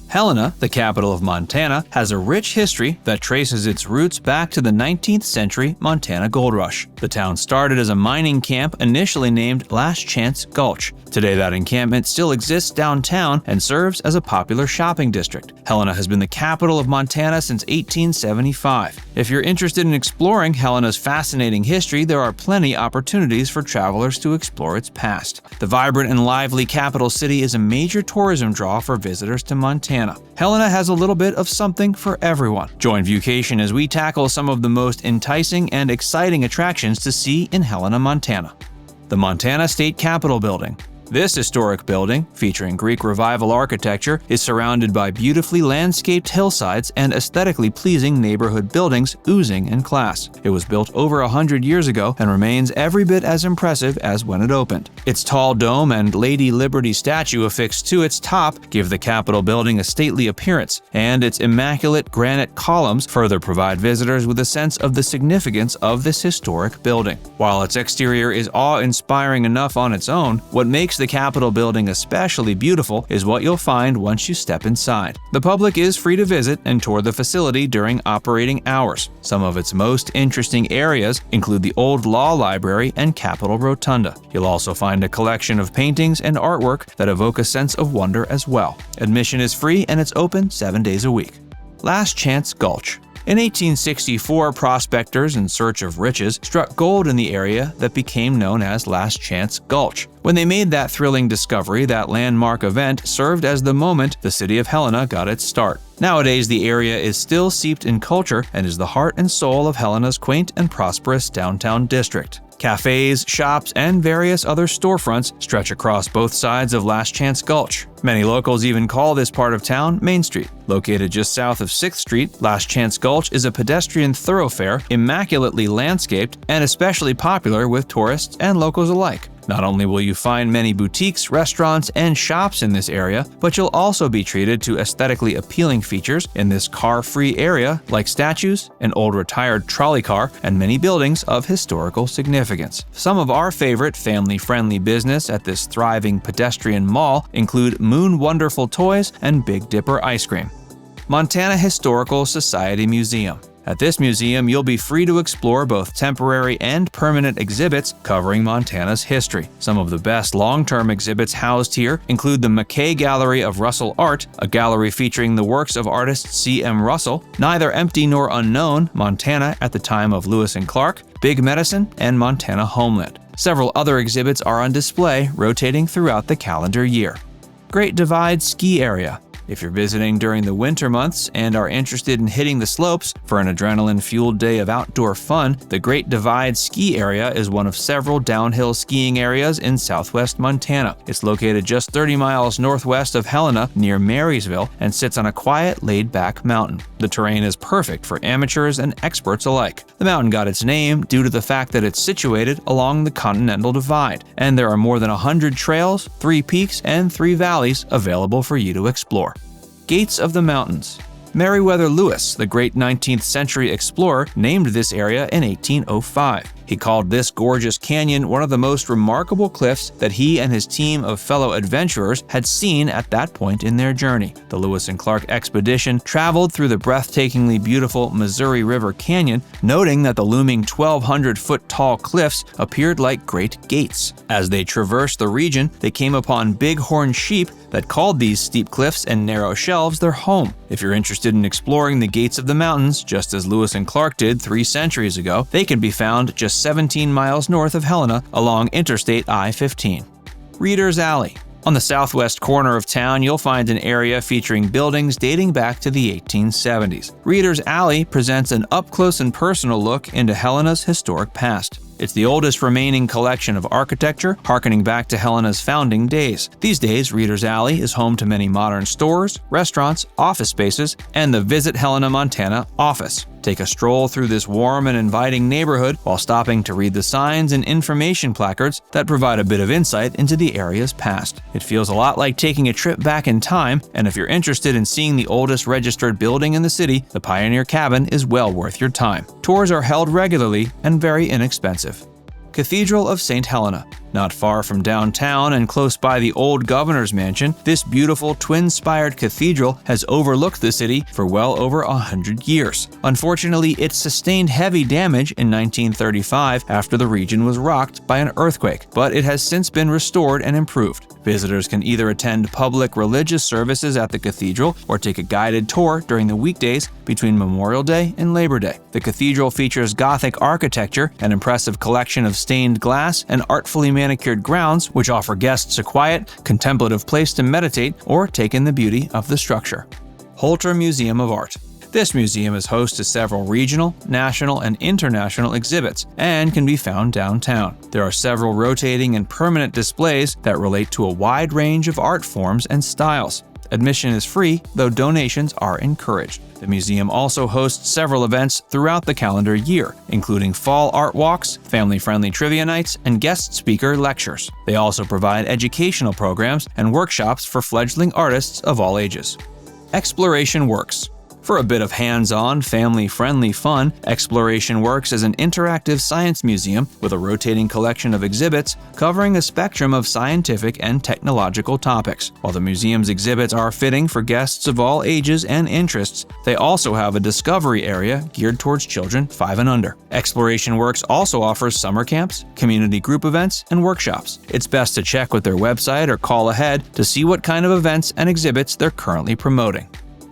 Helena, the capital of Montana, has a rich history that traces its roots back to the 19th century Montana gold rush. The town started as a mining camp initially named Last Chance Gulch. Today that encampment still exists downtown and serves as a popular shopping district. Helena has been the capital of Montana since 1875. If you're interested in exploring Helena's fascinating history, there are plenty opportunities for travelers to explore its past. The vibrant and lively capital city is a major tourism draw for visitors to Montana. Helena has a little bit of something for everyone. Join Viewcation as we tackle some of the most enticing and exciting attractions to see in Helena, Montana. The Montana State Capitol Building. This historic building, featuring Greek Revival architecture, is surrounded by beautifully landscaped hillsides and aesthetically pleasing neighborhood buildings oozing in class. It was built over 100 years ago and remains every bit as impressive as when it opened. Its tall dome and Lady Liberty statue affixed to its top give the Capitol building a stately appearance, and its immaculate granite columns further provide visitors with a sense of the significance of this historic building. While its exterior is awe-inspiring enough on its own, what makes the Capitol building especially beautiful is what you'll find once you step inside. The public is free to visit and tour the facility during operating hours. Some of its most interesting areas include the Old Law Library and Capitol Rotunda. You'll also find a collection of paintings and artwork that evoke a sense of wonder as well. Admission is free and it's open 7 days a week. Last Chance Gulch. In 1864, prospectors in search of riches struck gold in the area that became known as Last Chance Gulch. When they made that thrilling discovery, that landmark event served as the moment the city of Helena got its start. Nowadays, the area is still steeped in culture and is the heart and soul of Helena's quaint and prosperous downtown district. Cafes, shops, and various other storefronts stretch across both sides of Last Chance Gulch. Many locals even call this part of town Main Street. Located just south of 6th Street, Last Chance Gulch is a pedestrian thoroughfare, immaculately landscaped, and especially popular with tourists and locals alike. Not only will you find many boutiques, restaurants, and shops in this area, but you'll also be treated to aesthetically appealing features in this car-free area like statues, an old retired trolley car, and many buildings of historical significance. Some of our favorite family-friendly business at this thriving pedestrian mall include Moon Wonderful Toys and Big Dipper Ice Cream. Montana Historical Society Museum. At this museum, you'll be free to explore both temporary and permanent exhibits covering Montana's history. Some of the best long-term exhibits housed here include the McKay Gallery of Russell Art, a gallery featuring the works of artist C.M. Russell, Neither Empty Nor Unknown, Montana at the Time of Lewis and Clark, Big Medicine, and Montana Homeland. Several other exhibits are on display, rotating throughout the calendar year. Great Divide Ski Area. If you're visiting during the winter months and are interested in hitting the slopes for an adrenaline-fueled day of outdoor fun, the Great Divide Ski Area is one of several downhill skiing areas in southwest Montana. It's located just 30 miles northwest of Helena near Marysville and sits on a quiet, laid-back mountain. The terrain is perfect for amateurs and experts alike. The mountain got its name due to the fact that it's situated along the Continental Divide, and there are more than 100 trails, 3 peaks, and 3 valleys available for you to explore. Gates of the Mountains. Meriwether Lewis, the great 19th century explorer, named this area in 1805. He called this gorgeous canyon one of the most remarkable cliffs that he and his team of fellow adventurers had seen at that point in their journey. The Lewis and Clark expedition traveled through the breathtakingly beautiful Missouri River Canyon, noting that the looming 1,200-foot tall cliffs appeared like great gates. As they traversed the region, they came upon bighorn sheep that called these steep cliffs and narrow shelves their home. If you're interested in exploring the gates of the mountains, just as Lewis and Clark did 3 centuries ago, they can be found just 17 miles north of Helena along Interstate I-15. Reader's Alley. On the southwest corner of town, you'll find an area featuring buildings dating back to the 1870s. Reader's Alley presents an up-close and personal look into Helena's historic past. It's the oldest remaining collection of architecture, harkening back to Helena's founding days. These days, Reader's Alley is home to many modern stores, restaurants, office spaces, and the Visit Helena, Montana office. Take a stroll through this warm and inviting neighborhood while stopping to read the signs and information placards that provide a bit of insight into the area's past. It feels a lot like taking a trip back in time, and if you're interested in seeing the oldest registered building in the city, the Pioneer Cabin is well worth your time. Tours are held regularly and very inexpensive. Cathedral of St. Helena. Not far from downtown and close by the old governor's mansion, this beautiful twin-spired cathedral has overlooked the city for well over 100 years. Unfortunately, it sustained heavy damage in 1935 after the region was rocked by an earthquake, but it has since been restored and improved. Visitors can either attend public religious services at the cathedral or take a guided tour during the weekdays between Memorial Day and Labor Day. The cathedral features Gothic architecture, an impressive collection of stained glass, and artfully manicured grounds which offer guests a quiet, contemplative place to meditate or take in the beauty of the structure. Holter Museum of Art. This museum is host to several regional, national, and international exhibits and can be found downtown. There are several rotating and permanent displays that relate to a wide range of art forms and styles. Admission is free, though donations are encouraged. The museum also hosts several events throughout the calendar year, including fall art walks, family-friendly trivia nights, and guest speaker lectures. They also provide educational programs and workshops for fledgling artists of all ages. ExplorationWorks. For a bit of hands-on, family-friendly fun, ExplorationWorks is an interactive science museum with a rotating collection of exhibits covering a spectrum of scientific and technological topics. While the museum's exhibits are fitting for guests of all ages and interests, they also have a discovery area geared towards children 5 and under. ExplorationWorks also offers summer camps, community group events, and workshops. It's best to check with their website or call ahead to see what kind of events and exhibits they're currently promoting.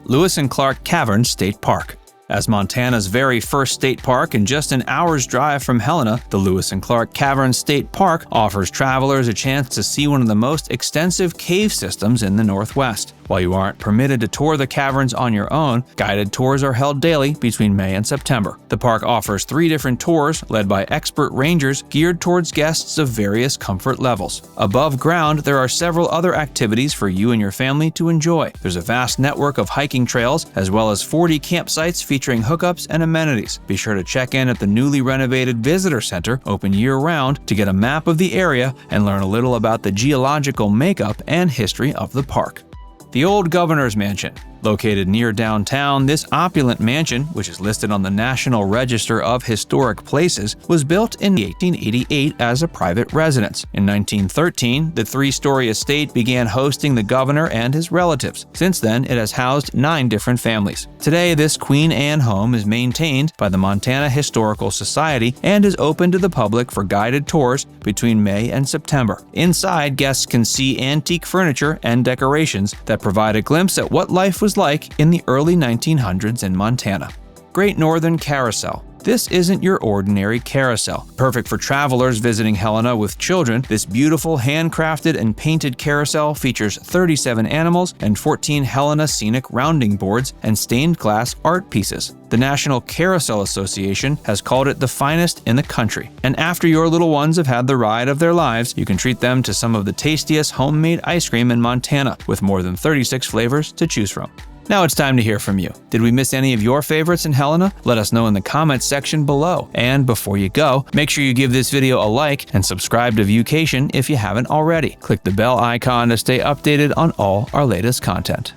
Lewis and Clark Caverns State Park. As Montana's very first state park and just an hour's drive from Helena, the Lewis and Clark Caverns State Park offers travelers a chance to see one of the most extensive cave systems in the Northwest. While you aren't permitted to tour the caverns on your own, guided tours are held daily between May and September. The park offers 3 different tours led by expert rangers geared towards guests of various comfort levels. Above ground, there are several other activities for you and your family to enjoy. There's a vast network of hiking trails, as well as 40 campsites featuring hookups and amenities. Be sure to check in at the newly renovated Visitor Center, open year-round, to get a map of the area and learn a little about the geological makeup and history of the park. The Old Governor's Mansion. Located near downtown, this opulent mansion, which is listed on the National Register of Historic Places, was built in 1888 as a private residence. In 1913, the 3-story estate began hosting the governor and his relatives. Since then, it has housed 9 different families. Today, this Queen Anne home is maintained by the Montana Historical Society and is open to the public for guided tours between May and September. Inside, guests can see antique furniture and decorations that provide a glimpse at what life was like in the early 1900s in Montana. Great Northern Carousel. This isn't your ordinary carousel. Perfect for travelers visiting Helena with children, this beautiful handcrafted and painted carousel features 37 animals and 14 Helena scenic rounding boards and stained glass art pieces. The National Carousel Association has called it the finest in the country. And after your little ones have had the ride of their lives, you can treat them to some of the tastiest homemade ice cream in Montana, with more than 36 flavors to choose from. Now it's time to hear from you. Did we miss any of your favorites in Helena? Let us know in the comments section below. And before you go, make sure you give this video a like and subscribe to Viewcation if you haven't already. Click the bell icon to stay updated on all our latest content.